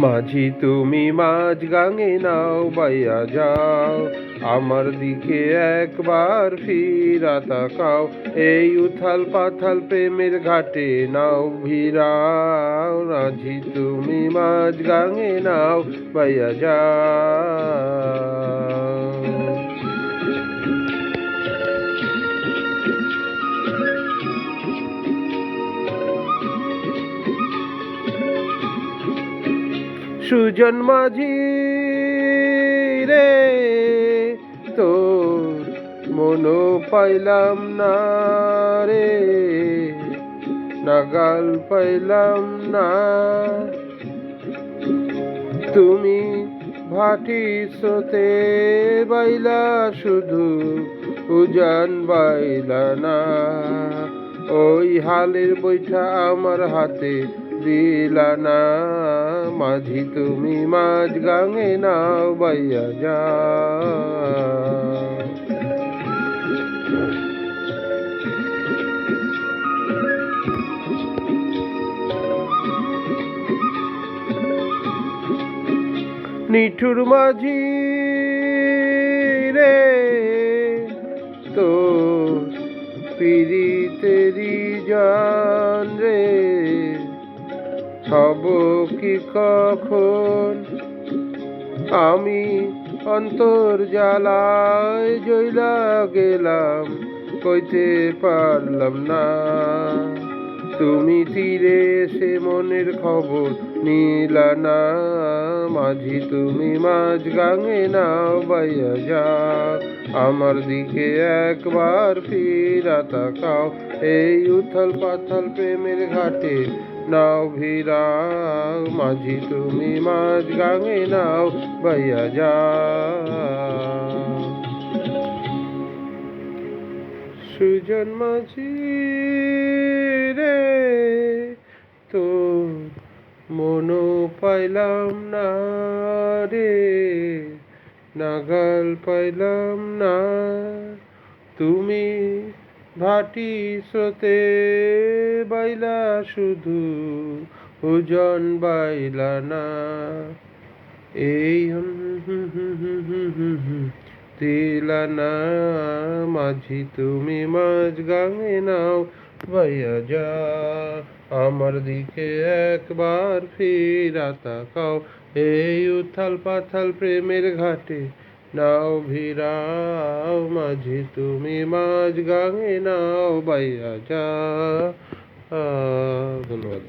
মাঝি তুমি মাঝ গাঙে নাও বাইয়া যাও, আমার দিকে একবার ফিরা তাকাও। এই উথাল পাথাল প্রেমের ঘাটে নাও ভিড়াও, মাঝি তুমি মাঝ গাঙে নাও বাইয়া যাও। সুজন মাঝি রে, তোর মনো পাইলাম না রে, নাগাল পাইলাম না। তুমি ভাটি স্রোতে বাইলা শুধু, উজান বাইলা না। ওই হালের বৈঠা আমার হাতে দিলা না, মাঝি তুমি মাঝ গাঙে নাও বাইয়া যাও। নিঠুর মাঝি রে, তোর পিরিতেরি জান রে, হব কি কখন আমি অন্তর জ্বালায় জ্বলা গেলাম, কইতে পারলাম না। তুমি তীরে এসে মনের খবর নিলা না, মাঝি তুমি মাঝ গাঙে নাও বাইয়া যাও। আমার দিকে একবার ফিরা তাকাও, এই উথাল পাথাল প্রেমের ঘাটে নাও ভিড়াও, মাঝি তুমি মাঝ গাঙে নাও বাইয়া যাও। সুজন মাঝি রে, তোর মনো পাইলাম না রে, নাগাল পাইলাম না। তুমি ভাটি স্রোতে বাইলা শুধু, ওজন বাইলা না। এই দিলা না, মাঝি তুমি মাঝ গাঙে নাও বাইয়া যা। আমার দিকে একবার ফিরা তাকাও, এই উথাল পাথাল প্রেমের ঘাটে নাও ভিড়াও, মাঝি তুমি মাঝ গাঙে নাও বাইয়া যা। ধন্যবাদ।